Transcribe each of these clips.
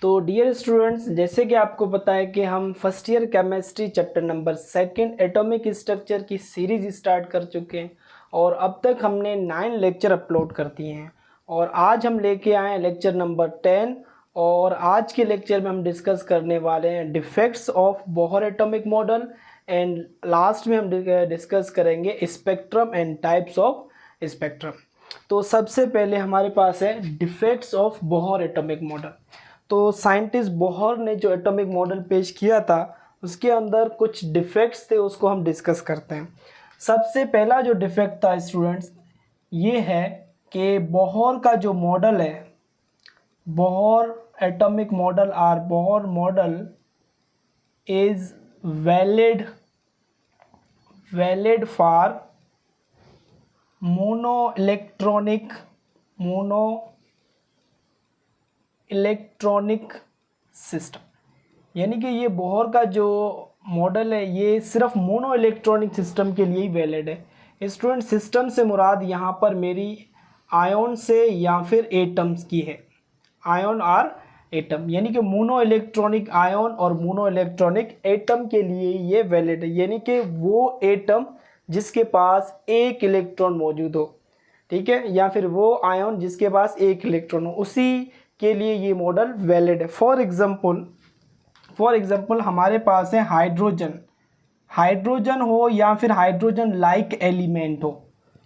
तो dear students, जैसे कि आपको पता है कि हम first year chemistry chapter number 2 atomic structure की सीरीज स्टार्ट कर चुके हैं और अब तक हमने 9 लेक्चर अपलोड कर दिए हैं और आज हम लेके आए हैं लेक्चर नंबर 10। और आज के लेक्चर में हम डिस्कस करने वाले हैं defects of Bohr atomic model and last में हम डिस्कस करेंगे spectrum and types of spectrum. तो सबसे पहले हमारे पास है defects of Bohr atomic model. तो साइंटिस्ट बोहर ने जो एटॉमिक मॉडल पेश किया था उसके अंदर कुछ डिफेक्ट्स थे, उसको हम डिस्कस करते हैं। सबसे पहला जो डिफेक्ट था स्टूडेंट्स ये है कि बोहर का जो मॉडल है, Bohr atomic model or Bohr model is valid for mono electronic system. यानी कि ये बोहर का जो मॉडल है ये सिर्फ मोनो इलेक्ट्रॉनिक सिस्टम के लिए ही वैलिड है। स्टूडेंट, सिस्टम से मुराद यहाँ पर मेरी आयन से या फिर एटम्स की है, आयन और एटम, यानी कि मोनो इलेक्ट्रॉनिक आयन और मोनो इलेक्ट्रॉनिक एटम के लिए ये वैलिड है। यानी कि वो एटम जिसके पास एक इलेक्ट्रॉन मौजूद हो, ठीक है, या फिर वो आयन जिसके पास एक इलेक्ट्रॉन हो, उसी के लिए ये मॉडल वैलिड है। फॉर एग्जांपल हमारे पास है हाइड्रोजन हो या फिर हाइड्रोजन लाइक एलिमेंट हो,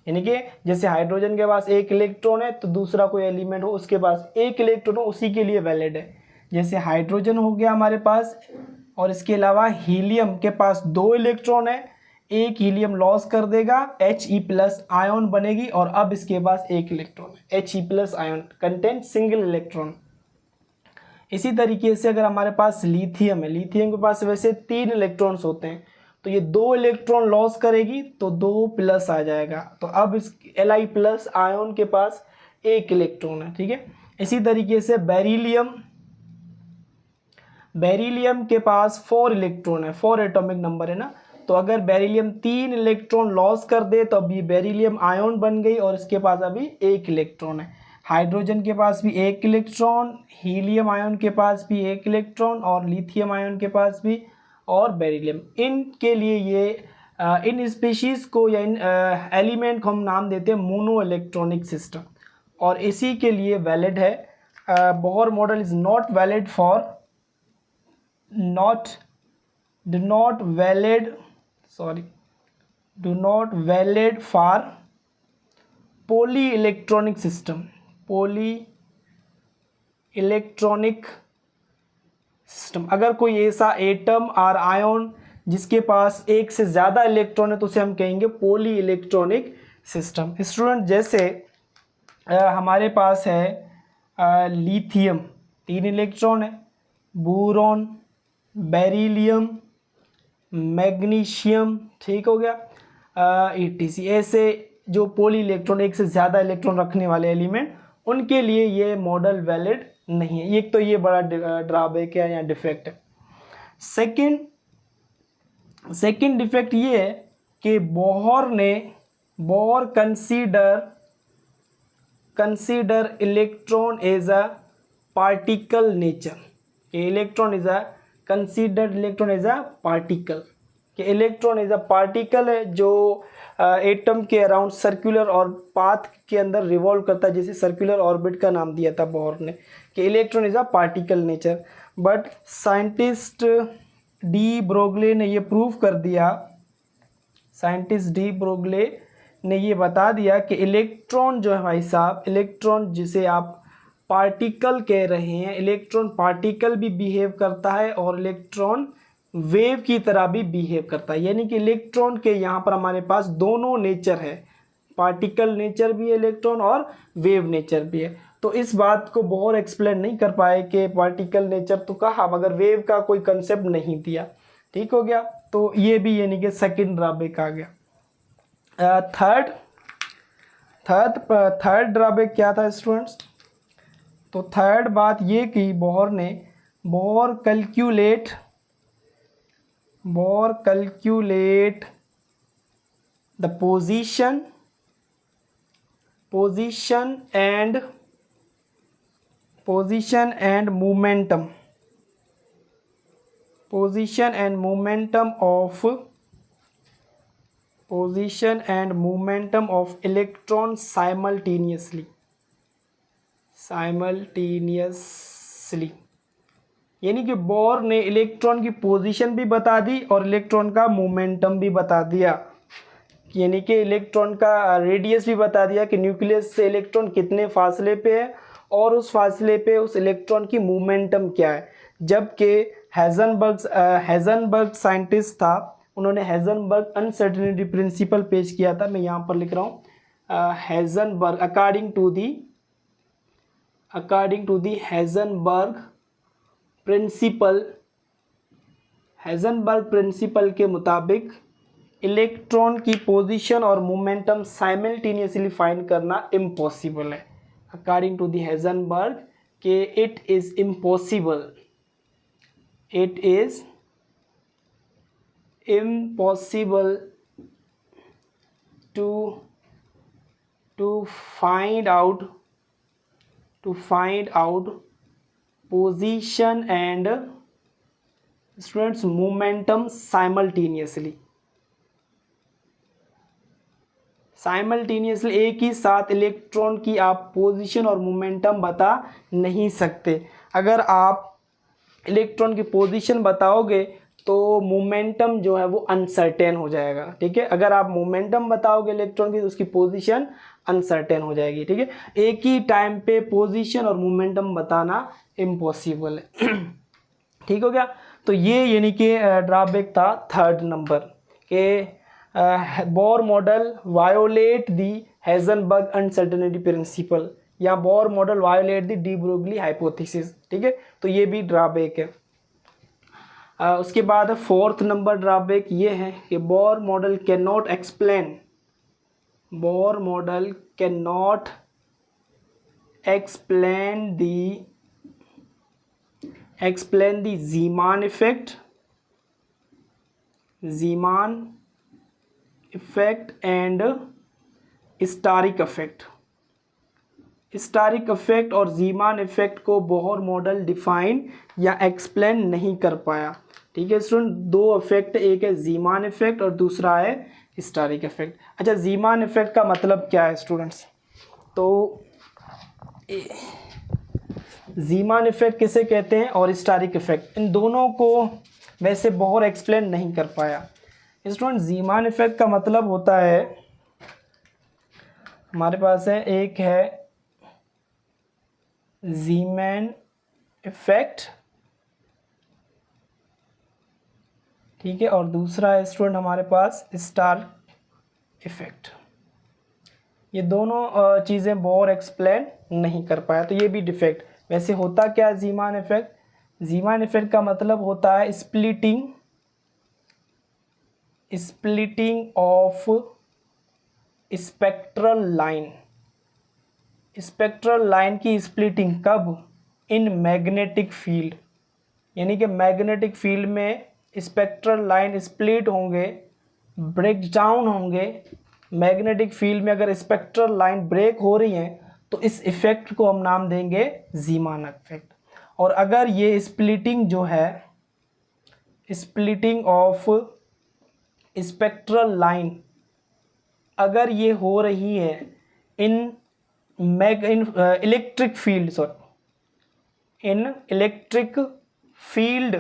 यानी कि जैसे हाइड्रोजन के पास एक इलेक्ट्रॉन है तो दूसरा कोई एलिमेंट हो उसके पास एक इलेक्ट्रॉन हो, उसी के लिए वैलिड है। जैसे हाइड्रोजन हो गया हमारे पास, और इसके अलावा हीलियम के पास 2 इलेक्ट्रॉन है, एक हीलियम लॉस कर देगा, He+ आयन बनेगी और अब इसके पास एक इलेक्ट्रॉन है, He+ ion content single electron. इसी तरीके से अगर हमारे पास लिथियम है, लिथियम के पास वैसे 3 इलेक्ट्रॉन्स होते हैं, तो ये 2 इलेक्ट्रॉन लॉस करेगी तो 2+ आ जाएगा, तो अब इस Li+ आयन के पास एक इलेक्ट्रॉन है, ठीक है। इसी तरीके से बेरिलियम के पास 4 इलेक्ट्रॉन है, 4 एटॉमिक नंबर है ना, तो अगर बेरिलियम 3 इलेक्ट्रॉन लॉस कर दे तो अभी बेरिलियम आयन बन गई और इसके पास अभी एक इलेक्ट्रॉन है। हाइड्रोजन के पास भी एक इलेक्ट्रॉन, हीलियम आयन के पास भी एक इलेक्ट्रॉन और लिथियम आयन के पास भी, और बेरिलियम, इनके लिए ये इन स्पीशीज़ को या इन एलिमेंट को हम नाम देते हैं मोनो इलेक्ट्रॉनिक सिस्टम, और इसी के लिए वैलिड है। Bohr model is not valid for do not valid for polyelectronic system अगर कोई ऐसा एटम और आयन जिसके पास एक से ज़्यादा इलेक्ट्रॉन है तो उसे हम कहेंगे पॉली इलेक्ट्रॉनिक सिस्टम। स्टूडेंट, जैसे हमारे पास है लिथियम 3 इलेक्ट्रॉन है, बोरॉन, बेरिलियम, मैग्नीशियम, ठीक हो गया, ETC, ऐसे जो पॉली इलेक्ट्रॉन एक से ज़्यादा इलेक्ट्रॉन रखने वाले एलिमेंट, उनके लिए ये मॉडल वैलिड नहीं है। एक तो ये बड़ा ड्रॉबैक है या डिफेक्ट है। सेकंड डिफेक्ट ये है कि Bohr consider electron as a particle nature, electron as a particle, कि इलेक्ट्रॉन एज अ पार्टिकल है जो एटम के अराउंड सर्कुलर और पाथ के अंदर रिवॉल्व करता है, जैसे सर्कुलर ऑर्बिट का नाम दिया था बोहर ने कि electron is a particle nature. But scientist de Broglie ने ये प्रूव कर दिया, ये बता दिया कि इलेक्ट्रॉन जो है भाई साहब, इलेक्ट्रॉन जिसे आप पार्टिकल कह रहे हैं, इलेक्ट्रॉन पार्टिकल भी बिहेव करता है और इलेक्ट्रॉन वेव की तरह भी बिहेव करता है। यानी कि इलेक्ट्रॉन के यहाँ पर हमारे पास दोनों नेचर है, पार्टिकल नेचर भी है इलेक्ट्रॉन और वेव नेचर भी है। तो इस बात को बोहर एक्सप्लेन नहीं कर पाए कि पार्टिकल नेचर तो कहा मगर वेव का कोई कंसेप्ट नहीं दिया, ठीक हो गया। तो ये भी यानी कि सेकंड ड्रॉबैक आ गया। थर्ड ड्रॉबैक क्या था स्टूडेंट्स? तो थर्ड बात ये कि Bohr calculate the position and position and momentum of electron simultaneously यानी कि बोर ने इलेक्ट्रॉन की पोजीशन भी बता दी और इलेक्ट्रॉन का मोमेंटम भी बता दिया, यानी कि इलेक्ट्रॉन का रेडियस भी बता दिया कि न्यूक्लियस से इलेक्ट्रॉन कितने फासले पे है और उस फासले पे उस इलेक्ट्रॉन की मोमेंटम क्या है। जबकि हेजनबर्ग साइंटिस्ट था, उन्होंने हेजनबर्ग अनसर्टेनिटी प्रिंसिपल पेश किया था। मैं यहाँ पर लिख रहा हूँ Heisenberg according to the Heisenberg principle के मुताबिक इलेक्ट्रॉन की पोजीशन और मोमेंटम साइमल्टेनियसली फाइंड करना इम्पॉसिबल है। अकॉर्डिंग टू दी हेजनबर्ग के it is impossible to find out position and students momentum simultaneously एक ही साथ इलेक्ट्रॉन की आप पोजीशन और मोमेंटम बता नहीं सकते। अगर आप इलेक्ट्रॉन की पोजीशन बताओगे तो मोमेंटम जो है वो अनसर्टेन हो जाएगा, ठीक है। अगर आप मोमेंटम बताओगे इलेक्ट्रॉन की तो उसकी पोजीशन अनसर्टेन हो जाएगी, ठीक है। एक ही टाइम पे पोजीशन और मोमेंटम बताना इम्पॉसिबल है। ठीक हो गया। तो ये यानी कि ड्रॉबैक था थर्ड नंबर के बोर मॉडल वायोलेट दी हेजनबर्ग अनसर्टेनिटी प्रिंसिपल या बोर मॉडल वायोलेट दी डी ब्रोगली हाइपोथेसिस, ठीक है। तो ये भी ड्रॉबैक है। उसके बाद फोर्थ नंबर ड्रॉबैक ये है कि Bohr model can not explain the Zeeman effect and Stark effect और जीमान इफेक्ट को बोहर मॉडल डिफाइन या एक्सप्लेन नहीं कर पाया, ठीक है स्टूडेंट। दो इफेक्ट, एक है जीमान इफेक्ट और दूसरा है स्टारिक इफेक्ट। अच्छा, जीमान इफेक्ट का मतलब क्या है स्टूडेंट्स? तो जीमान इफेक्ट किसे कहते हैं और स्टारिक इफेक्ट, इन दोनों को वैसे बोहर एक्सप्लेन नहीं कर पाया स्टूडेंट। जीमान इफेक्ट का मतलब होता है, हमारे पास है एक है जीमैन इफेक्ट, ठीक है, और दूसरा है स्टूडेंट हमारे पास स्टार इफेक्ट। ये दोनों चीज़ें बोर एक्सप्लेन नहीं कर पाया, तो ये भी डिफेक्ट। वैसे होता क्या है जीमान इफेक्ट? जीमान इफेक्ट का मतलब होता है स्प्लिटिंग ऑफ स्पेक्ट्रल लाइन की स्प्लिटिंग कब? इन मैग्नेटिक फील्ड, यानी कि मैग्नेटिक फील्ड में स्पेक्ट्रल लाइन स्प्लिट होंगे, ब्रेक डाउन होंगे। मैग्नेटिक फील्ड में अगर स्पेक्ट्रल लाइन ब्रेक हो रही हैं तो इस इफेक्ट को हम नाम देंगे जीमान इफेक्ट। और अगर ये स्प्लिटिंग जो है, स्प्लिटिंग ऑफ स्पेक्ट्रल लाइन अगर ये हो रही है इन इलेक्ट्रिक फील्ड,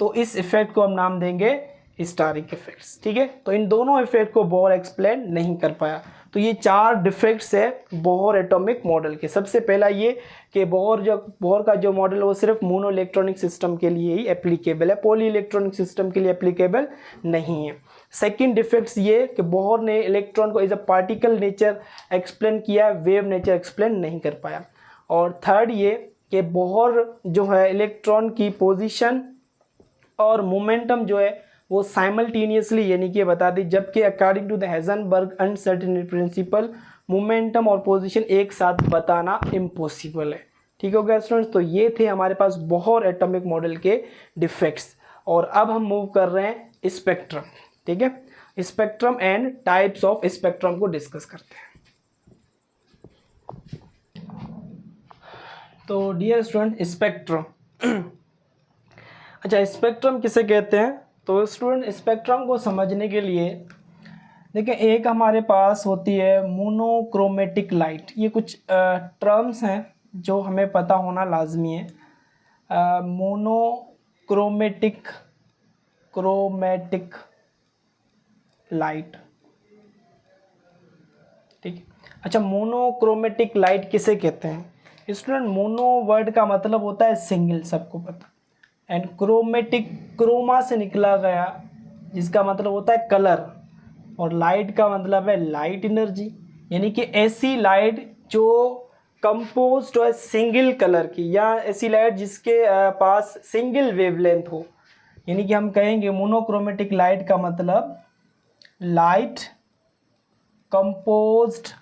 तो इस इफेक्ट को हम नाम देंगे स्टारिक इफेक्ट्स, ठीक है। तो इन दोनों इफेक्ट को बोहर एक्सप्लेन नहीं कर पाया। तो ये चार डिफेक्ट्स है बोहर एटॉमिक मॉडल के। सबसे पहला ये कि बोहर का जो मॉडल है वो सिर्फ मोनो इलेक्ट्रॉनिक सिस्टम के लिए ही एप्लीकेबल है, पॉली इलेक्ट्रॉनिक सिस्टम के लिए एप्लीकेबल नहीं है। सेकंड डिफेक्ट्स ये कि बोहर ने इलेक्ट्रॉन को as a particle nature explain किया, वेव नेचर एक्सप्लेन नहीं कर पाया। और थर्ड ये कि बोहर जो है इलेक्ट्रॉन की पोजीशन और मोमेंटम जो है वो साइमल्टेनियसली यानी कि बता दी, जबकि according to the Heisenberg uncertainty principle momentum और पोजीशन एक साथ बताना इम्पॉसिबल है। ठीक हो गया स्टूडेंट्स। तो ये थे हमारे पास बोहर एटॉमिक मॉडल के डिफेक्ट्स। और अब हम मूव कर रहे हैं स्पेक्ट्रम, ठीक है। Spectrum and types of spectrum को डिस्कस करते हैं। तो डियर स्टूडेंट, स्पेक्ट्रम अच्छा, स्पेक्ट्रम किसे कहते हैं? तो स्टूडेंट, स्पेक्ट्रम को समझने के लिए देखिए, एक हमारे पास होती है मोनोक्रोमेटिक लाइट। ये कुछ टर्म्स हैं जो हमें पता होना लाजमी है। मोनोक्रोमेटिक क्रोमेटिक लाइट, ठीक है। अच्छा, मोनोक्रोमेटिक लाइट किसे कहते हैं? स्टूडेंट, मोनो वर्ड का मतलब होता है सिंगल, सबको पता। एंड क्रोमेटिक, क्रोमा से निकला गया, जिसका मतलब होता है कलर, और लाइट का मतलब है लाइट एनर्जी। यानी कि ऐसी लाइट जो कंपोज्ड है सिंगल कलर की, या ऐसी लाइट जिसके पास सिंगल वेवलेंथ हो। यानी कि हम कहेंगे मोनोक्रोमेटिक लाइट का मतलब light composed,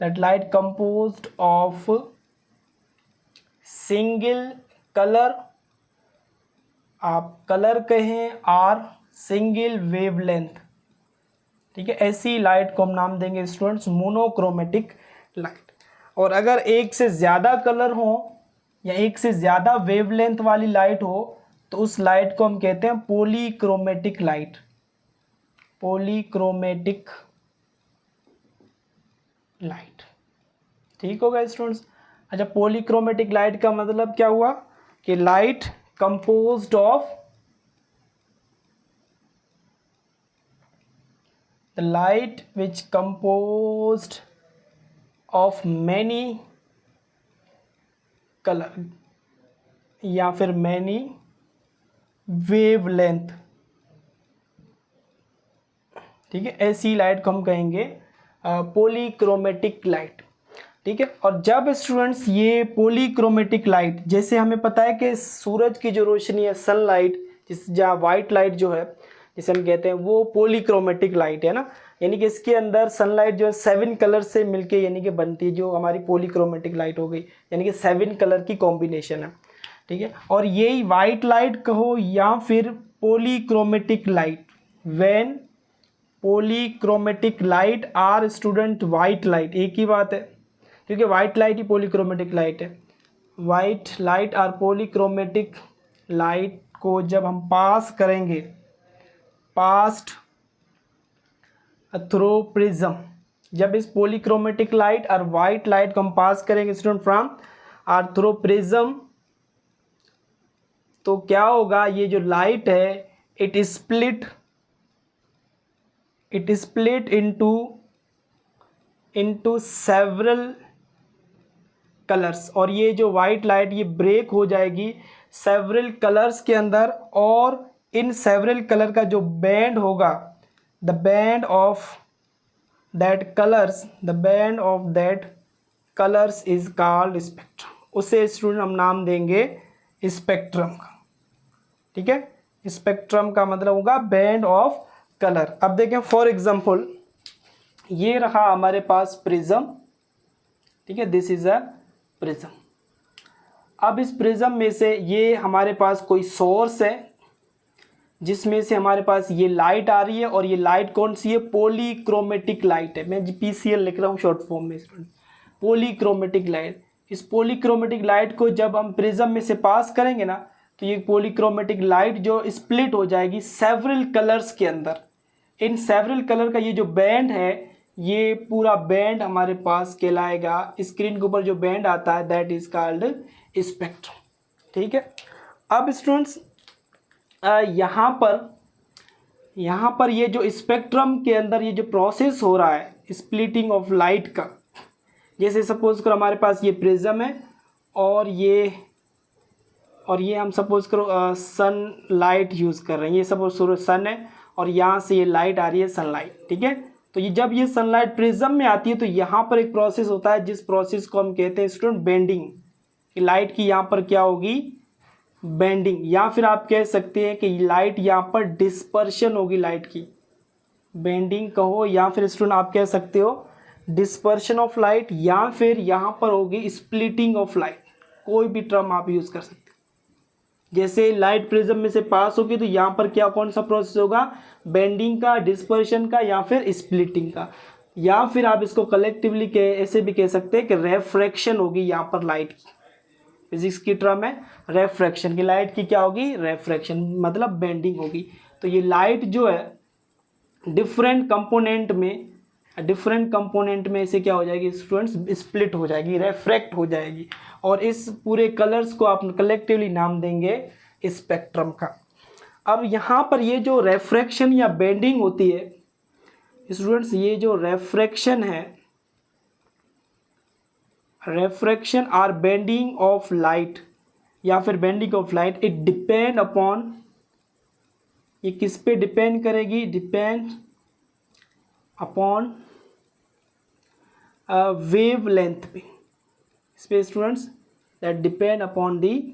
that light composed of single color, आप कलर कहें, और सिंगल वेवलेंथ, ठीक है। ऐसी लाइट को हम नाम देंगे स्टूडेंट्स मोनोक्रोमेटिक लाइट। और अगर एक से ज़्यादा कलर हो या एक से ज़्यादा वेवलेंथ वाली लाइट हो, तो उस लाइट को हम कहते हैं पॉलीक्रोमेटिक लाइट। पॉलीक्रोमेटिक लाइट, ठीक होगा स्टूडेंट्स। अच्छा, पॉलीक्रोमेटिक लाइट का मतलब क्या हुआ कि light composed of the light which composed of many colour या फिर मैनी वेवलेंथ, ठीक है। ऐसी लाइट को हम कहेंगे पॉलीक्रोमेटिक लाइट, ठीक है। और जब स्टूडेंट्स ये पॉलीक्रोमेटिक लाइट, जैसे हमें पता है कि सूरज की जो रोशनी है, सनलाइट, जिस जहाँ वाइट लाइट जो है जिसे हम कहते हैं, वो पॉलीक्रोमेटिक लाइट है ना। यानी कि इसके अंदर सनलाइट जो है 7 कलर से मिलके यानी कि बनती है, जो हमारी पॉलीक्रोमेटिक लाइट हो गई। यानी कि 7 कलर की कॉम्बिनेशन है, ठीक है। और यही वाइट लाइट कहो या फिर polychromatic light, when polychromatic light or student white light, एक ही बात है, क्योंकि वाइट लाइट ही पॉलीक्रोमेटिक लाइट है। वाइट लाइट और पॉलीक्रोमेटिक लाइट को जब हम पास करेंगे, पास्ट थ्रू प्रिज्म, जब इस पॉलीक्रोमेटिक लाइट और वाइट लाइट को हम पास करेंगे स्टूडेंट फ्रॉम और थ्रू प्रिज्म, तो क्या होगा, ये जो लाइट है it split into several colours. और ये जो वाइट लाइट ये ब्रेक हो जाएगी सेवरल कलर्स के अंदर, और इन सेवरल कलर का जो बैंड होगा, the band of that colours is called spectrum. उसे स्टूडेंट हम नाम देंगे स्पेक्ट्रम का, ठीक है। स्पेक्ट्रम का मतलब होगा बैंड ऑफ कलर। अब देखें फॉर एग्जांपल, ये रहा हमारे पास प्रिज्म, ठीक है, दिस इज अ प्रिज्म। अब इस प्रिज्म में से ये हमारे पास कोई सोर्स है जिसमें से हमारे पास ये लाइट आ रही है, और ये लाइट कौन सी है? पॉलीक्रोमेटिक लाइट है। मैं PCL लिख रहा हूँ शॉर्ट फॉर्म में, पॉलीक्रोमेटिक लाइट। इस पॉलीक्रोमेटिक लाइट को जब हम प्रिज्म में से पास करेंगे ना, तो ये पॉलीक्रोमेटिक लाइट जो स्प्लिट हो जाएगी सेवरल कलर्स के अंदर। इन सेवरल कलर का ये जो बैंड है, ये पूरा बैंड हमारे पास कहलाएगा, स्क्रीन के ऊपर जो बैंड आता है दैट इज कॉल्ड स्पेक्ट्रम, ठीक है। अब स्टूडेंट्स, यहाँ पर ये जो स्पेक्ट्रम के अंदर ये जो प्रोसेस हो रहा है स्प्लिटिंग ऑफ लाइट का, जैसे सपोज करो हमारे पास ये प्रिज्म है, और ये हम सपोज करो सन लाइट यूज़ कर रहे हैं। ये सपोज सूरज सन है, और यहाँ से ये लाइट आ रही है सनलाइट, ठीक है। तो ये जब ये सनलाइट प्रिज्म में आती है, तो यहाँ पर एक प्रोसेस होता है जिस प्रोसेस को हम कहते हैं स्टूडेंट बेंडिंग। कि लाइट की यहाँ पर क्या होगी? बेंडिंग, या फिर आप कह सकते हैं कि लाइट यहाँ पर डिस्पर्शन होगी, लाइट की बेंडिंग कहो, या फिर स्टूडेंट आप कह सकते हो डिस्पर्शन ऑफ लाइट, या फिर यहाँ पर होगी स्प्लिटिंग ऑफ लाइट। कोई भी टर्म आप यूज़ कर सकते हो। जैसे लाइट प्रिज्म में से पास होगी, तो यहाँ पर क्या कौन सा प्रोसेस होगा? बेंडिंग का, डिस्पर्शन का, या फिर स्प्लिटिंग का। या फिर आप इसको कलेक्टिवली ऐसे भी कह सकते हैं कि रेफ्रैक्शन होगी यहाँ पर लाइट की। फिजिक्स की टर्म है रेफ्रैक्शन की, लाइट की क्या होगी, रेफ्रैक्शन, मतलब बेंडिंग होगी। तो ये लाइट जो है डिफरेंट कंपोनेंट में इसे क्या हो जाएगी स्टूडेंट्स, स्प्लिट हो जाएगी, रेफ्रैक्ट हो जाएगी, और इस पूरे कलर्स को आप कलेक्टिवली नाम देंगे स्पेक्ट्रम का। अब यहाँ पर ये जो रेफ्रैक्शन या बेंडिंग होती है स्टूडेंट्स, ये जो रेफ्रैक्शन है, रेफ्रैक्शन और बेंडिंग ऑफ लाइट या फिर bending of light, it depend upon, ये किस पे डिपेंड करेगी, डिपेंड अपॉन वेव लेंथ पे, इस पे students, that depend upon the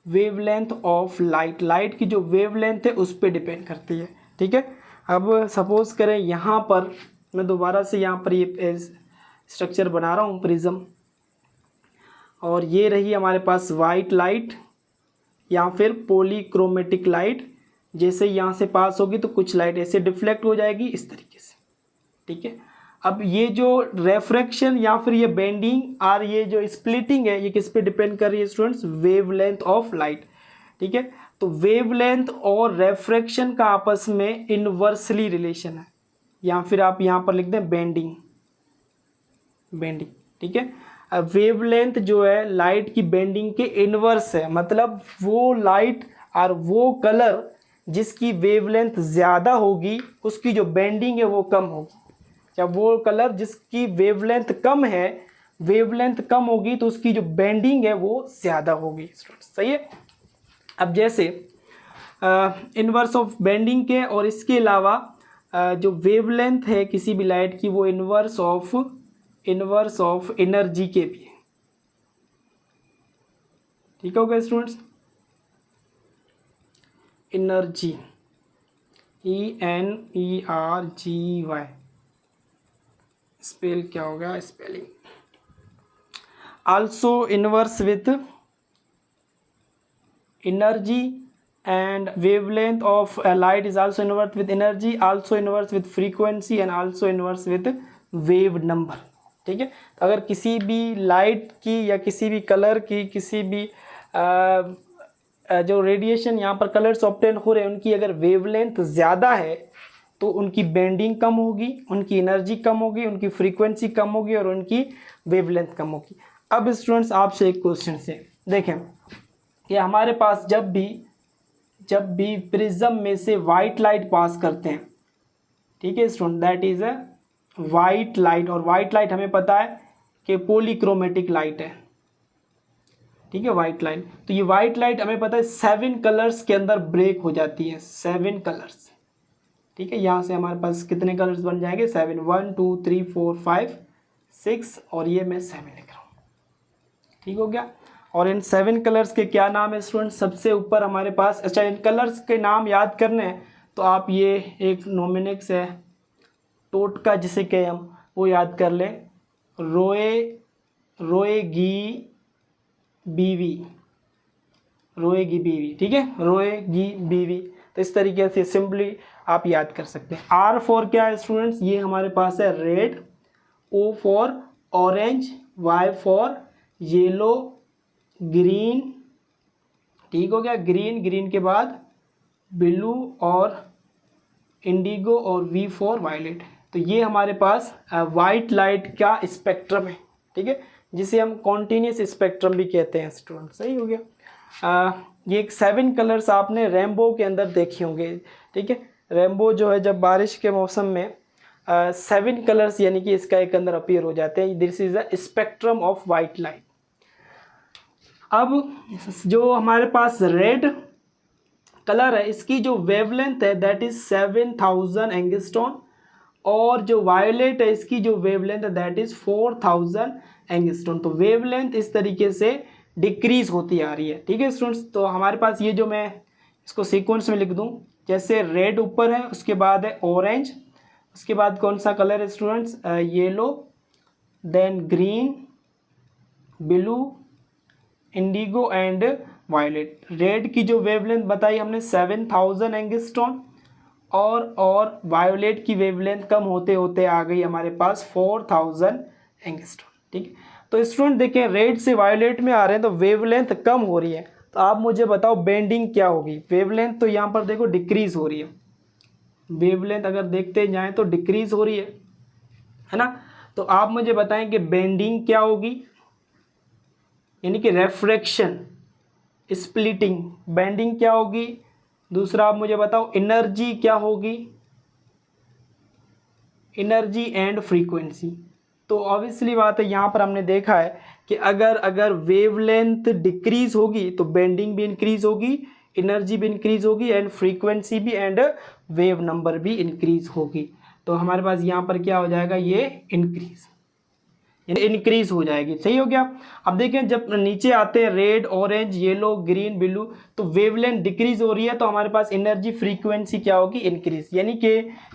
wavelength of light, light की जो वेवलेंथ है उस पे डिपेंड करती है। ठीक है, अब सपोज करें यहाँ पर मैं दोबारा से यहाँ पर ये स्ट्रक्चर बना रहा हूँ प्रिज्म, और ये रही हमारे पास वाइट लाइट या फिर पॉलीक्रोमेटिक लाइट। जैसे यहाँ से पास होगी तो कुछ लाइट ऐसे डिफ्लेक्ट हो जाएगी इस तरीके से। ठीक है, अब ये जो रेफ्रैक्शन या फिर ये बेंडिंग और ये जो स्प्लिटिंग है, ये किस पे डिपेंड कर रही है स्टूडेंट्स, वेवलेंथ ऑफ लाइट। ठीक है, तो वेवलेंथ और रेफ्रैक्शन का आपस में इनवर्सली रिलेशन है, या फिर आप यहाँ पर लिख दें बेंडिंग। ठीक है, वेवलेंथ जो है लाइट की बेंडिंग के इनवर्स है, मतलब वो लाइट और वो कलर जिसकी वेवलेंथ ज़्यादा होगी उसकी जो बेंडिंग है वो कम होगी। जब वो कलर जिसकी वेवलेंथ कम है, वेवलेंथ कम होगी तो उसकी जो बेंडिंग है वो ज़्यादा होगी। सही है। अब जैसे इनवर्स ऑफ बेंडिंग के और इसके अलावा जो वेवलेंथ है किसी भी लाइट की वो इनवर्स ऑफ एनर्जी के भी है। ठीक हो गया स्टूडेंट्स, एनर्जी ENERGY स्पेल क्या होगा, spelling also inverse with energy and wavelength of a light is also inverse with energy, also inverse with frequency and also inverse with wave number। ठीक है, तो अगर किसी भी लाइट की या किसी भी कलर की किसी भी जो रेडिएशन यहाँ पर कलर्स ऑब्टेन हो रहे हैं उनकी अगर वेवलेंथ ज़्यादा है तो उनकी बेंडिंग कम होगी, उनकी एनर्जी कम होगी, उनकी फ्रीक्वेंसी कम होगी और उनकी वेवलेंथ कम होगी। अब स्टूडेंट्स आपसे एक क्वेश्चन से देखें कि हमारे पास जब भी प्रिज्म में से वाइट लाइट पास करते हैं, ठीक है student, that is a white light, और वाइट लाइट हमें पता है कि पॉलीक्रोमेटिक लाइट है। ठीक है, वाइट लाइट, तो ये वाइट लाइट हमें पता है 7 कलर्स के अंदर ब्रेक हो जाती है, 7 कलर्स। ठीक है, यहाँ से हमारे पास कितने कलर्स बन जाएंगे, 7, 1 2 3 4 5 6 और ये मैं 7 लिख रहा हूँ। ठीक हो गया, और इन 7 कलर्स के क्या नाम है स्टूडेंट, सबसे ऊपर हमारे पास, अच्छा इन कलर्स के नाम याद करने हैं तो आप ये एक नोमिनिक्स है टोटका जिसे कहें हम, वो याद कर लें, रोएगी बीवी, ठीक है, रोएगी बीवी। तो इस तरीके से सिंपली आप याद कर सकते हैं। R फॉर क्या है स्टूडेंट्स, ये हमारे पास है red, O for orange, Y for yellow, green. ठीक हो गया, ग्रीन के बाद ब्लू और इंडिगो और V फॉर वायलेट। तो ये हमारे पास वाइट लाइट का स्पेक्ट्रम है। ठीक है, जिसे हम कॉन्टिन्यूस स्पेक्ट्रम भी कहते हैं स्टूडेंट। सही हो गया। ये 7 कलर्स आपने रेनबो के अंदर देखे होंगे। ठीक है, रेनबो जो है जब बारिश के मौसम में 7 कलर्स यानी कि स्काई के अंदर अपीयर हो जाते हैं। This is a spectrum of white light. अब जो हमारे पास रेड कलर है इसकी जो वेवलेंथ है दैट इज 7000 एंगस्ट्रॉन, और जो वायलेट है इसकी जो वेवलेंथ है दैट इज 4000 एंगस्ट्रॉन। तो वेवलेंथ इस तरीके से डिक्रीज होती आ रही है। ठीक है स्टूडेंट्स, तो हमारे पास ये जो मैं इसको सीक्वेंस में लिख दूं, जैसे रेड ऊपर है, उसके बाद है ऑरेंज, उसके बाद कौन सा कलर है students, yellow, then green, blue, indigo and violet. Red की जो वेवलेंथ बताई हमने 7000 एंगस्ट्रॉन, और वायोलेट की वेवलेंथ कम होते होते आ गई हमारे पास 4000 एंगस्ट्रॉम। ठीक है, तो स्टूडेंट देखें रेड से वायोलेट में आ रहे हैं तो वेवलेंथ कम हो रही है, तो आप मुझे बताओ बेंडिंग क्या होगी। वेवलेंथ तो यहाँ पर देखो डिक्रीज हो रही है, वेवलेंथ अगर देखते जाएं तो डिक्रीज हो रही है ना। तो आप मुझे बताएं कि बेंडिंग क्या होगी, यानी कि रेफ्रैक्शन, स्प्लिटिंग, बेंडिंग क्या होगी। दूसरा आप मुझे बताओ एनर्जी क्या होगी, एनर्जी एंड फ्रीक्वेंसी। तो ऑब्वियसली बात है यहाँ पर हमने देखा है कि अगर वेवलेंथ डिक्रीज होगी तो बेंडिंग भी इंक्रीज होगी, एनर्जी भी इंक्रीज होगी एंड फ्रीक्वेंसी भी एंड वेव नंबर भी इंक्रीज होगी। तो हमारे पास यहाँ पर क्या हो जाएगा, ये इंक्रीज हो जाएगी। सही हो गया। अब देखें जब नीचे आते हैं red, orange, yellow, green, blue, तो वेवलेंथ डिक्रीज हो रही है तो हमारे पास एनर्जी फ्रीक्वेंसी क्या होगी, इंक्रीज। यानी कि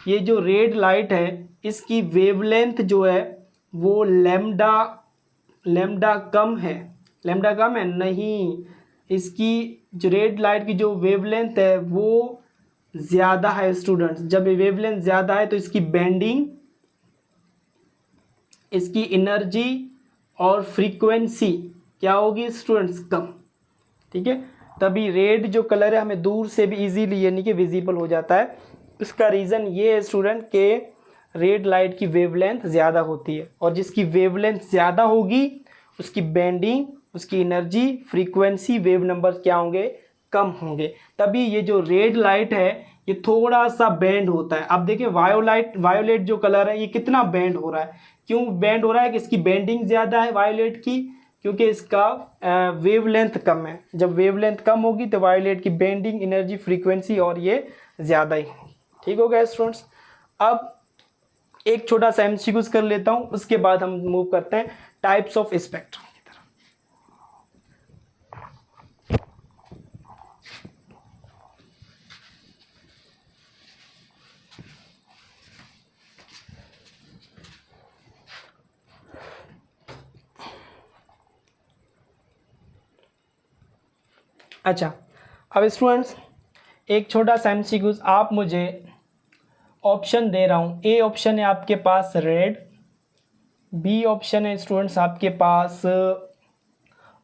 ये जो रेड लाइट है इसकी वेवलेंथ जो है वो लेमडा कम है, लेमडा कम है नहीं, इसकी जो रेड लाइट की जो वेवलेंथ है वो ज़्यादा है स्टूडेंट्स। जब वेवलेंथ ज़्यादा है तो इसकी बेंडिंग, इसकी एनर्जी और फ्रीक्वेंसी क्या होगी स्टूडेंट्स, कम। ठीक है, तभी रेड जो कलर है हमें दूर से भी इजीली यानी कि विजिबल हो जाता है। इसका रीज़न ये है स्टूडेंट के रेड लाइट की वेवलेंथ ज़्यादा होती है और जिसकी वेवलेंथ ज़्यादा होगी उसकी बेंडिंग, उसकी एनर्जी, फ्रीक्वेंसी, वेव नंबर क्या होंगे, कम होंगे। तभी ये जो रेड लाइट है ये थोड़ा सा बेंड होता है। अब देखिए वायोलेट जो कलर है ये कितना बेंड हो रहा है, क्यों बेंड हो रहा है कि इसकी बेंडिंग ज़्यादा है वायोलेट की, क्योंकि इसका वेवलेंथ कम है। जब वेवलेंथ कम होगी तो वायोलेट की बेंडिंग, एनर्जी, फ्रीक्वेंसी और ये ज़्यादा ही होगी। ठीक हो गया स्टूडेंट्स। अब एक छोटा सा एमसीक्यूज कर लेता हूँ, उसके बाद हम मूव करते हैं टाइप्स ऑफ स्पेक्ट्रम की तरफ। अच्छा, अब स्टूडेंट्स एक छोटा सा एमसीक्यूज, आप मुझे ऑप्शन दे रहा हूँ। ए ऑप्शन है आपके पास रेड, बी ऑप्शन है स्टूडेंट्स आपके पास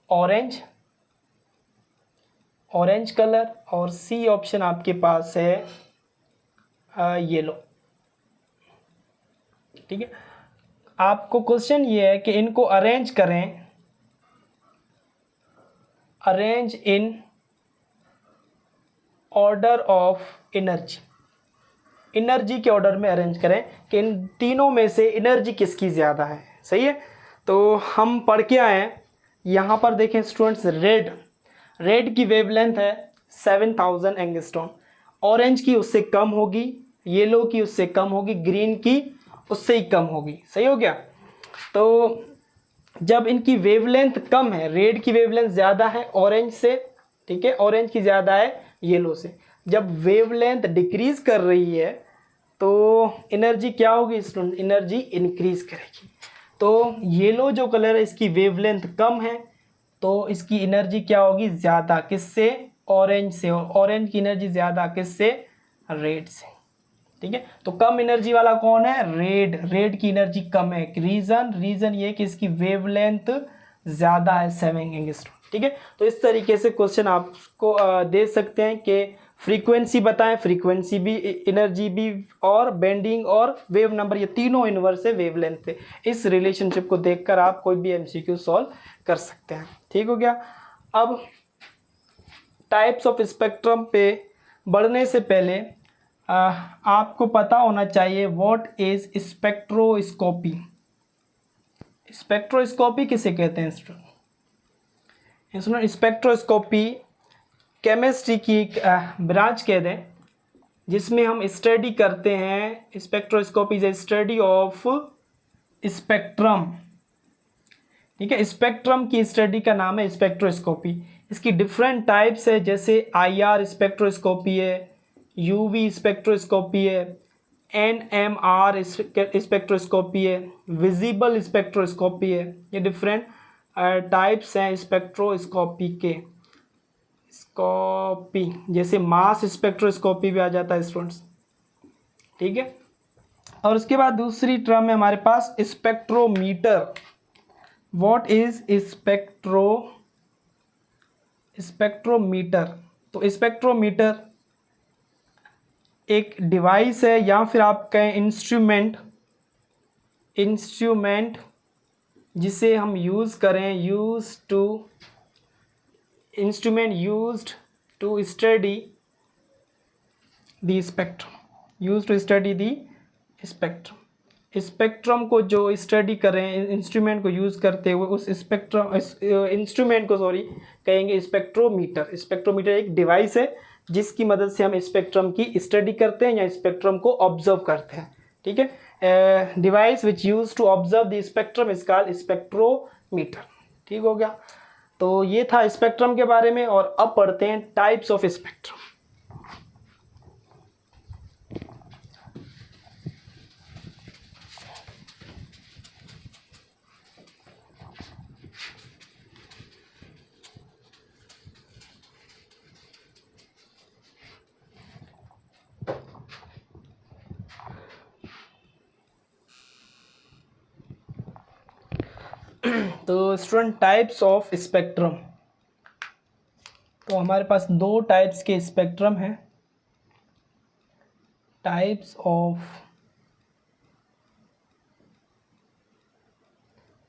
ऑरेंज, ऑरेंज कलर, और सी ऑप्शन आपके पास है येलो। ठीक है, आपको क्वेश्चन ये है कि इनको अरेंज करें, arrange in order of energy, energy के ऑर्डर में अरेंज करें कि इन तीनों में से एनर्जी किसकी ज़्यादा है। सही है, तो हम पढ़ के आए हैं। यहाँ पर देखें स्टूडेंट्स रेड की वेवलेंथ है 7000 एंगस्ट्रॉम, ऑरेंज की उससे कम होगी, येलो की उससे कम होगी, ग्रीन की उससे ही कम होगी। सही हो गया। तो जब इनकी वेवलेंथ कम है, रेड की वेवलेंथ ज़्यादा है ऑरेंज से, ठीक है, ऑरेंज की ज़्यादा है येलो से, जब वेवलेंथ डिक्रीज कर रही है तो एनर्जी क्या होगी स्टूडेंट, एनर्जी इंक्रीज करेगी। तो येलो जो कलर है इसकी वेवलेंथ कम है तो इसकी एनर्जी क्या होगी, ज़्यादा, किससे, ऑरेंज से, और ऑरेंज की एनर्जी ज़्यादा किससे, रेड से। ठीक है, तो कम एनर्जी वाला कौन है, रेड की एनर्जी कम है। रीजन ये कि इसकी वेवलेंथ ज़्यादा है 7 एंगस्ट्रॉम। ठीक है, तो इस तरीके से क्वेश्चन आपको दे सकते हैं कि फ्रीक्वेंसी बताएं, फ्रीक्वेंसी भी, एनर्जी भी, और बेंडिंग और वेव नंबर, ये तीनों इनवर्स है वेवलेंथ पे। इस रिलेशनशिप को देखकर आप कोई भी एमसीक्यू सॉल्व कर सकते हैं। ठीक हो गया। अब टाइप्स ऑफ स्पेक्ट्रम पे बढ़ने से पहले आपको पता होना चाहिए व्हाट इज स्पेक्ट्रोस्कोपी। स्पेक्ट्रोस्कोपी किसे कहते हैं स्टूडेंट, स्पेक्ट्रोस्कोपी केमिस्ट्री की एक ब्रांच कहते हैं जिसमें हम स्टडी करते हैं। Spectroscopy is a study of spectrum. ठीक है, स्पेक्ट्रम की स्टडी का नाम है स्पेक्ट्रोस्कोपी। इसकी डिफरेंट टाइप्स है, जैसे आईआर स्पेक्ट्रोस्कोपी है, यूवी स्पेक्ट्रोस्कोपी है, एनएमआर स्पेक्ट्रोस्कोपी है, विजिबल स्पेक्ट्रोस्कोपी है। ये डिफरेंट टाइप्स हैं स्पेक्ट्रोस्कोपी के। स्कोपी जैसे मास स्पेक्ट्रोस्कोपी भी आ जाता है स्टूडेंट्स, ठीक है। और उसके बाद दूसरी टर्म है हमारे पास स्पेक्ट्रोमीटर। What is spectrometer? तो स्पेक्ट्रोमीटर एक डिवाइस है या फिर आप कहें इंस्ट्रूमेंट जिसे हम यूज़ करें instrument used to study the spectrum. Spectrum को जो स्टडी करें, इंस्ट्रूमेंट को यूज़ करते हुए उस इंस्ट्रूमेंट को कहेंगे स्पेक्ट्रोमीटर। स्पेक्ट्रोमीटर एक डिवाइस है जिसकी मदद से हम स्पेक्ट्रम की स्टडी करते हैं या स्पेक्ट्रम को ऑब्जर्व करते हैं। ठीक है, device which use to observe the spectrum is called spectrometer. ठीक हो गया। तो ये था स्पेक्ट्रम के बारे में, और अब पढ़ते हैं टाइप्स ऑफ स्पेक्ट्रम। तो स्टूडेंट, टाइप्स ऑफ स्पेक्ट्रम, तो हमारे पास दो टाइप्स के स्पेक्ट्रम हैं। टाइप्स ऑफ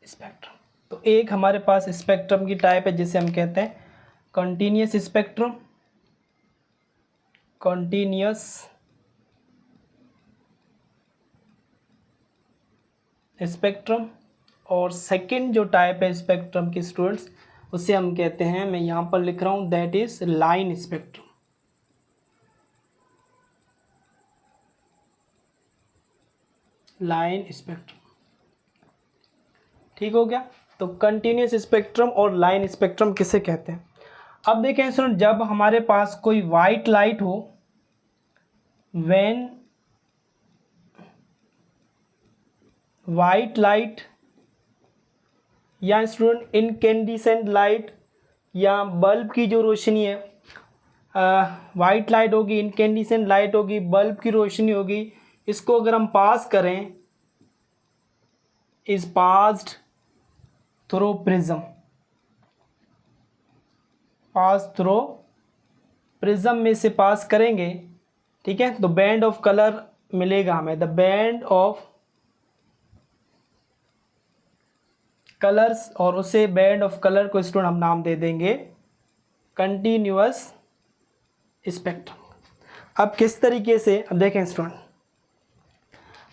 स्पेक्ट्रम, तो एक हमारे पास स्पेक्ट्रम की टाइप है जिसे हम कहते हैं कंटीन्यूअस स्पेक्ट्रम। Continuous spectrum. और सेकंड जो टाइप है स्पेक्ट्रम की स्टूडेंट्स, उसे हम कहते हैं, मैं यहाँ पर लिख रहा हूँ, that is line spectrum. Line spectrum. ठीक हो गया। तो कंटिन्यूअस स्पेक्ट्रम और लाइन स्पेक्ट्रम किसे कहते हैं? अब देखें स्टूडेंट, जब हमारे पास कोई वाइट लाइट हो, व्हेन वाइट लाइट या स्टूडेंट इनकेंडिसेंट लाइट या बल्ब की जो रोशनी है, वाइट लाइट होगी, इनकेंडिसेंट लाइट होगी, बल्ब की रोशनी होगी, इसको अगर हम पास करें, is passed through prism. Pass through prism में से पास करेंगे, ठीक है, तो बैंड ऑफ कलर मिलेगा हमें। द बैंड ऑफ कलर्स, और उसे बैंड ऑफ कलर को स्टूडेंट हम नाम दे देंगे कंटिन्यूअस स्पेक्ट्रम। अब किस तरीके से, अब देखें स्टूडेंट,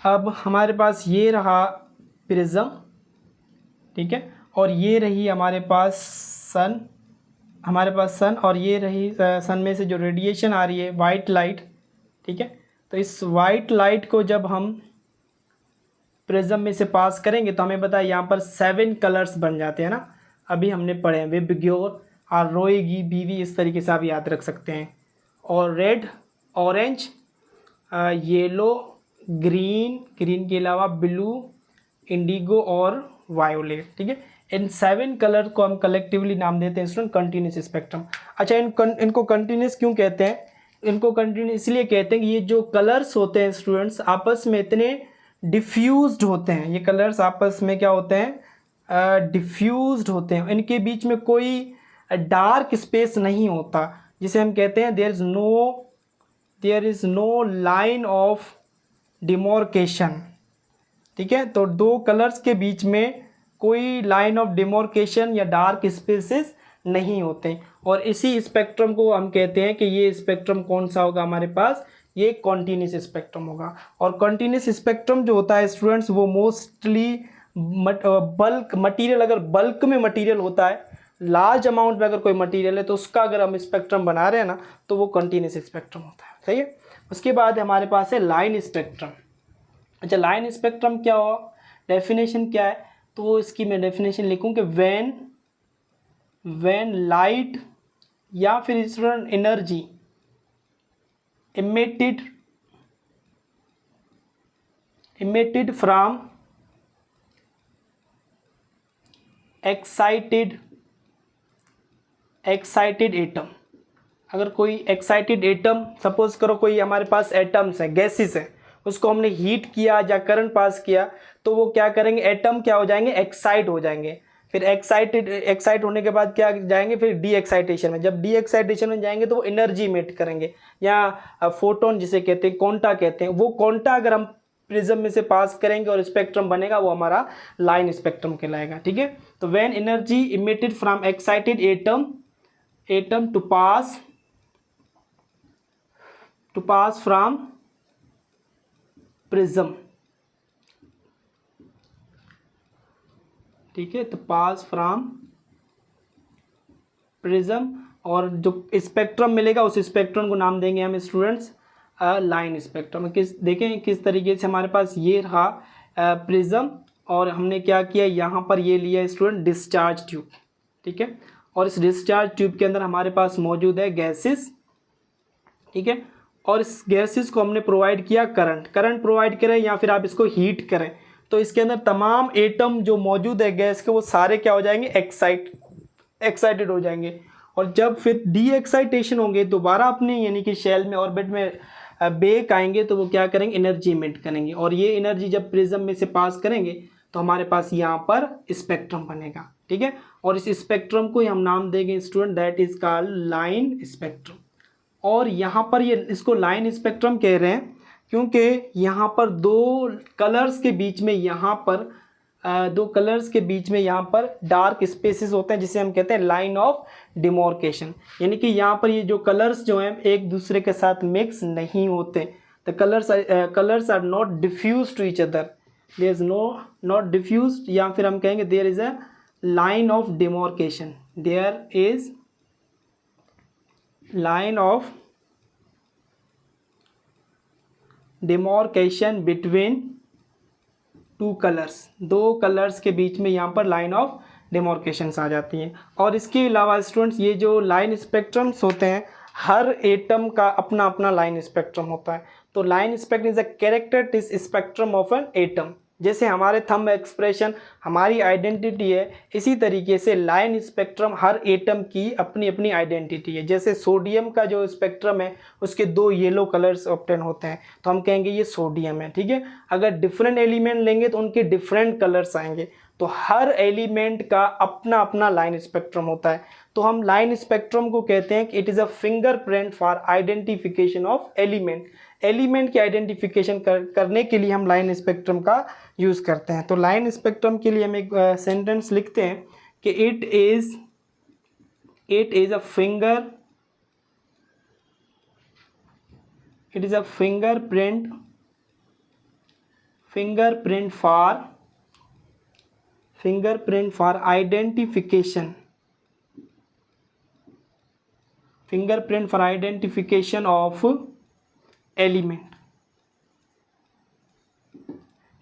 अब हमारे पास ये रहा प्रिज्म, ठीक है, और ये रही हमारे पास सन, और ये रही सन में से जो रेडिएशन आ रही है वाइट लाइट, ठीक है। तो इस वाइट लाइट को जब हम प्रिज्म में से पास करेंगे तो हमें बताया यहाँ पर 7 कलर्स बन जाते हैं ना, अभी हमने पढ़े हैं, विबग्योर और रोएगी बीवी, इस तरीके से आप याद रख सकते हैं। और रेड, ऑरेंज, येलो, ग्रीन के अलावा ब्लू, इंडिगो और वायोलेट, ठीक है। इन 7 कलर को हम कलेक्टिवली नाम देते हैं स्टूडेंट कंटिन्यूस स्पेक्ट्रम। अच्छा, इनको कंटिन्यूस क्यों कहते हैं? इनको कंटिन्यूस इसलिए कहते हैं कि ये जो कलर्स होते हैं स्टूडेंट्स आपस में इतने डिफ्यूज्ड होते हैं, ये कलर्स आपस में क्या होते हैं, डिफ्यूज्ड होते हैं, इनके बीच में कोई डार्क स्पेस नहीं होता, जिसे हम कहते हैं there is no line of demarcation, ठीक है। तो दो कलर्स के बीच में कोई लाइन ऑफ डिमोर्केशन या डार्क स्पेसेस नहीं होते, और इसी स्पेक्ट्रम को हम कहते हैं कि ये स्पेक्ट्रम कौन सा होगा हमारे पास, ये कॉन्टिन्यूस स्पेक्ट्रम होगा। और कॉन्टिन्यूस स्पेक्ट्रम जो होता है स्टूडेंट्स, वो मोस्टली बल्क मटेरियल, अगर बल्क में मटेरियल होता है, लार्ज अमाउंट में अगर कोई मटेरियल है, तो उसका अगर हम स्पेक्ट्रम बना रहे हैं ना, तो वो कॉन्टिन्यूस स्पेक्ट्रम होता है, सही है। उसके बाद हमारे पास है लाइन स्पेक्ट्रम। अच्छा, लाइन स्पेक्ट्रम क्या हो, डेफिनेशन क्या है, तो इसकी मैं डेफिनेशन लिखूं कि व्हेन लाइट या फिर student energy emitted from excited atom. अगर कोई एक्साइटेड एटम, सपोज करो कोई हमारे पास एटम्स है, गैसेस है, उसको हमने हीट किया या करंट पास किया तो वो क्या करेंगे, एटम क्या हो जाएंगे, एक्साइट हो जाएंगे। फिर एक्साइट होने के बाद क्या जाएंगे, फिर डी एक्साइटेशन में। जब डी एक्साइटेशन में जाएंगे तो वो एनर्जी इमिट करेंगे, या फोटोन जिसे कहते हैं, क्वांटा कहते हैं। वो क्वांटा अगर हम प्रिज्म में से पास करेंगे और स्पेक्ट्रम बनेगा, वो हमारा लाइन स्पेक्ट्रम कहलाएगा। ठीक है, तो when energy emitted from excited atom to pass from prism, ठीक है, तो पास फ्रॉम प्रिज्म, और जो स्पेक्ट्रम मिलेगा उस स्पेक्ट्रम को नाम देंगे हम स्टूडेंट्स लाइन स्पेक्ट्रम। देखें किस तरीके से हमारे पास ये रहा प्रिज्म, और हमने क्या किया, यहाँ पर ये लिया स्टूडेंट डिस्चार्ज ट्यूब। ठीक है, और इस डिस्चार्ज ट्यूब के अंदर हमारे पास मौजूद है गैसेस। ठीक है, और इस गैसेस को हमने प्रोवाइड किया करंट प्रोवाइड करें या फिर आप इसको हीट करें, तो इसके अंदर तमाम एटम जो मौजूद है गैस के, वो सारे क्या हो जाएंगे, एक्साइटेड हो जाएंगे। और जब फिर डी एक्साइटेशन होंगे, दोबारा अपने यानी कि शेल में ऑर्बिट में बैक आएंगे, तो वो क्या करेंगे, एनर्जी इमिट करेंगे। और ये एनर्जी जब प्रिज्म में से पास करेंगे तो हमारे पास यहाँ पर स्पेक्ट्रम बनेगा। ठीक है, और इस स्पेक्ट्रम को हम नाम देंगे student, that is called line spectrum. और यहाँ पर ये इसको लाइन स्पेक्ट्रम कह रहे हैं क्योंकि यहाँ पर दो कलर्स के बीच में यहाँ पर डार्क स्पेसेस होते हैं, जिसे हम कहते हैं लाइन ऑफ डिमोर्केशन। यानी कि यहाँ पर ये जो कलर्स जो हैं एक दूसरे के साथ मिक्स नहीं होते। The colours are not diffuse to each other, there is not diffuse, या फिर हम कहेंगे there is a line of demarcation, there is line of demarcation between two colours. दो कलर्स के बीच में यहाँ पर लाइन ऑफ डिमोर्केशंस आ जाती हैं। और इसके अलावा स्टूडेंट्स ये जो लाइन स्पेक्ट्रम्स होते हैं, हर एटम का अपना अपना लाइन स्पेक्ट्रम होता है। तो line spectrum is a characteristic spectrum of an atom. जैसे हमारे थंब एक्सप्रेशन हमारी आइडेंटिटी है, इसी तरीके से लाइन स्पेक्ट्रम हर एटम की अपनी अपनी आइडेंटिटी है। जैसे सोडियम का जो स्पेक्ट्रम है उसके दो येलो कलर्स ऑब्टेन होते हैं, तो हम कहेंगे ये सोडियम है। ठीक है, अगर डिफरेंट एलिमेंट लेंगे तो उनके डिफरेंट कलर्स आएंगे। तो हर एलिमेंट का अपना अपना लाइन स्पेक्ट्रम होता है। तो हम लाइन स्पेक्ट्रम को कहते हैं कि it is a fingerprint for identification of element की आइडेंटिफिकेशन करने के लिए हम लाइन स्पेक्ट्रम का यूज़ करते हैं। तो लाइन स्पेक्ट्रम के लिए हम एक सेंटेंस लिखते हैं कि it is a fingerprint for identification of element.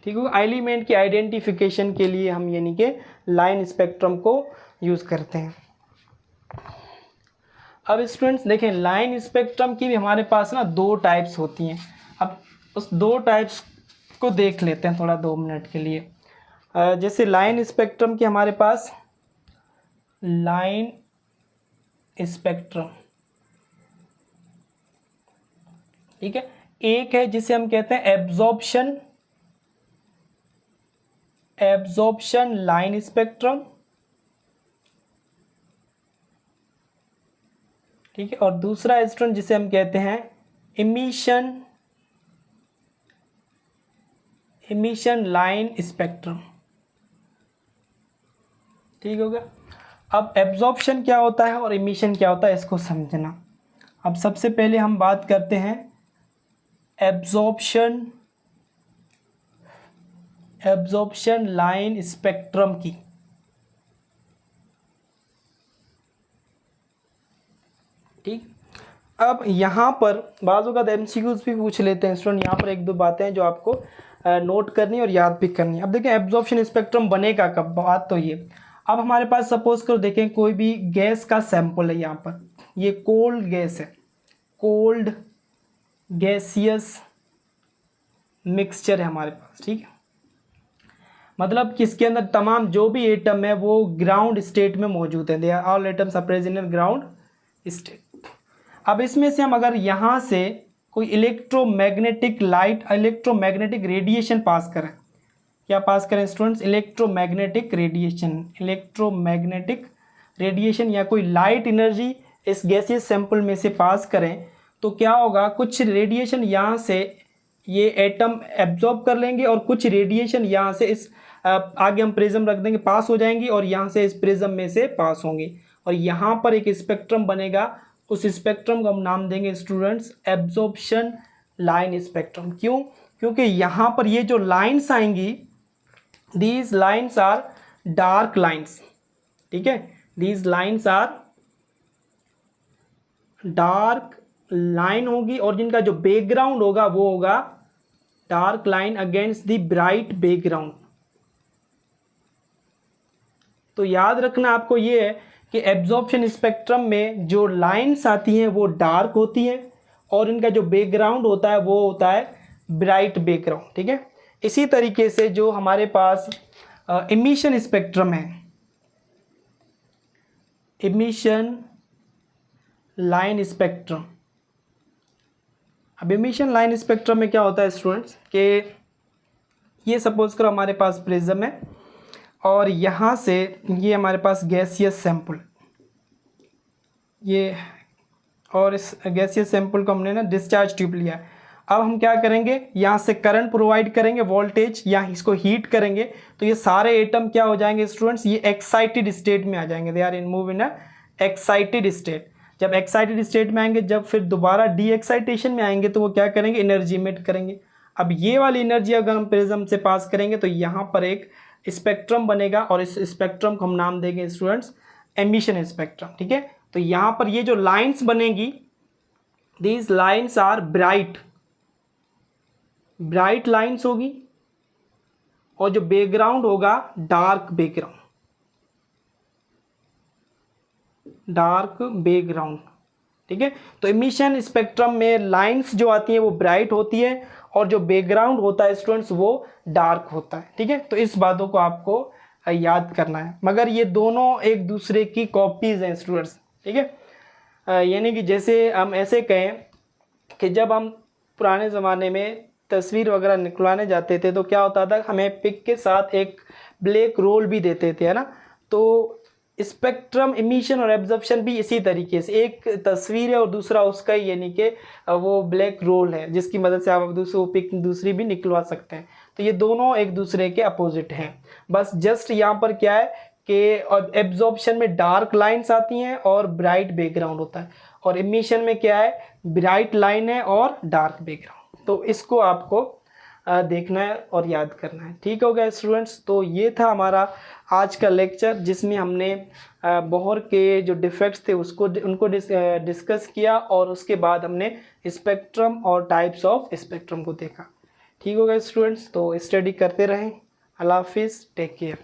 ठीक है, एलिमेंट की आइडेंटिफिकेशन के लिए हम यानी कि लाइन स्पेक्ट्रम को यूज़ करते हैं। अब स्टूडेंट्स देखें, लाइन स्पेक्ट्रम की भी हमारे पास ना दो टाइप्स होती हैं। अब उस दो टाइप्स को देख लेते हैं थोड़ा 2 मिनट के लिए। जैसे लाइन स्पेक्ट्रम की हमारे पास लाइन स्पेक्ट्रम, ठीक है, एक है जिसे हम कहते हैं एब्जॉर्प्शन लाइन स्पेक्ट्रम। ठीक है, और दूसरा स्टूडेंट जिसे हम कहते हैं इमिशन लाइन स्पेक्ट्रम। ठीक हो गया। अब एब्जॉर्प्शन क्या होता है और इमिशन क्या होता है, इसको समझना। अब सबसे पहले हम बात करते हैं एब्जॉर्प्शन लाइन स्पेक्ट्रम की। ठीक, अब यहाँ पर बाज़ों का MCQs भी पूछ लेते हैं स्टूडेंट। यहाँ पर 1-2 बातें हैं जो आपको नोट करनी और याद भी करनी है। अब देखें एब्जॉर्प्शन स्पेक्ट्रम बनेगा कब, बात तो ये। अब हमारे पास सपोज करो देखें कोई भी गैस का सैंपल है, यहाँ पर ये कोल्ड गैस है, कोल्ड गैसियस मिक्सचर है हमारे पास। ठीक है, मतलब कि इसके अंदर तमाम जो भी एटम है वो ग्राउंड स्टेट में मौजूद है। They are all atoms are present in ground state. अब इसमें से हम अगर यहाँ से कोई electromagnetic light, electromagnetic radiation pass करें। क्या पास करें students? Electromagnetic radiation, electromagnetic radiation या कोई लाइट एनर्जी इस गैसियस सैंपल में से पास करें तो क्या होगा, कुछ रेडिएशन यहाँ से ये एटम एब्जॉर्ब कर लेंगे और कुछ रेडिएशन यहाँ से इस आगे हम प्रिज्म रख देंगे, पास हो जाएंगी और यहाँ से इस प्रिज्म में से पास होंगी और यहाँ पर एक स्पेक्ट्रम बनेगा। उस स्पेक्ट्रम को हम नाम देंगे स्टूडेंट्स एब्जॉर्प्शन लाइन स्पेक्ट्रम। क्यों? क्योंकि यहाँ पर ये जो लाइन्स आएंगी, these lines are dark lines, ठीक है, these lines are dark line होगी और जिनका जो बैकग्राउंड होगा वो होगा dark line against the bright background. तो याद रखना आपको ये है कि एब्जॉर्प्शन स्पेक्ट्रम में जो लाइंस आती हैं वो डार्क होती हैं और इनका जो बैकग्राउंड होता है वो होता है ब्राइट बैकग्राउंड, ठीक है। इसी तरीके से जो हमारे पास इमिशन स्पेक्ट्रम है, इमिशन लाइन स्पेक्ट्रम। अब इमिशन लाइन स्पेक्ट्रम में क्या होता है स्टूडेंट्स कि ये सपोज करो हमारे पास प्रिज्म है और यहाँ से ये हमारे पास गैसियस सैंपल, ये और इस गैसियस सैंपल को हमने ना डिस्चार्ज ट्यूब लिया। अब हम क्या करेंगे, यहाँ से करंट प्रोवाइड करेंगे, वोल्टेज, या इसको हीट करेंगे तो ये सारे एटम क्या हो जाएंगे स्टूडेंट्स, ये एक्साइटेड स्टेट में आ जाएंगे। They are in move in a excited state. जब एक्साइटेड स्टेट में आएंगे, जब फिर दोबारा डी एक्साइटेशन में आएंगे तो वो क्या करेंगे, एनर्जी इमिट करेंगे। अब ये वाली एनर्जी अगर हम प्रिज्म से पास करेंगे तो यहाँ पर एक स्पेक्ट्रम बनेगा और इस स्पेक्ट्रम को हम नाम देंगे स्टूडेंट्स एमिशन स्पेक्ट्रम, ठीक है। तो यहाँ पर ये जो लाइंस बनेगी, these lines are bright, bright lines होगी और जो बैकग्राउंड होगा डार्क बैकग्राउंड, डार्क बैकग्राउंड, ठीक है। तो इमिशन स्पेक्ट्रम में लाइंस जो आती हैं वो ब्राइट होती है और जो बैकग्राउंड होता है स्टूडेंट्स वो डार्क होता है, ठीक है। तो इस बातों को आपको याद करना है, मगर ये दोनों एक दूसरे की कॉपीज हैं स्टूडेंट्स, ठीक है। यानी कि जैसे हम ऐसे कहें कि जब हम पुराने ज़माने में तस्वीर वगैरह निकलवाने जाते थे तो क्या होता था, हमें पिक के साथ एक ब्लैक रोल भी देते थे, है ना। तो स्पेक्ट्रम इमिशन और एब्जॉर्प्शन भी इसी तरीके से, एक तस्वीर है और दूसरा उसका ही यानी कि वो ब्लैक रोल है जिसकी मदद से आप दूसरी पिक दूसरी भी निकलवा सकते हैं। तो ये दोनों एक दूसरे के अपोजिट हैं, बस जस्ट यहाँ पर क्या है कि एब्जॉर्प्शन में डार्क लाइंस आती हैं और ब्राइट बैकग्राउंड होता है और इमिशन में क्या है, ब्राइट लाइन है और डार्क बैकग्राउंड। तो इसको आपको देखना है और याद करना है, ठीक हो गया स्टूडेंट्स। तो ये था हमारा आज का लेक्चर जिसमें हमने बोहर के जो डिफेक्ट्स थे उनको डिस्कस किया और उसके बाद हमने स्पेक्ट्रम और टाइप्स ऑफ स्पेक्ट्रम को देखा, ठीक हो गया स्टूडेंट्स। तो स्टडी करते रहें। अल्लाह हाफिज़, टेक केयर।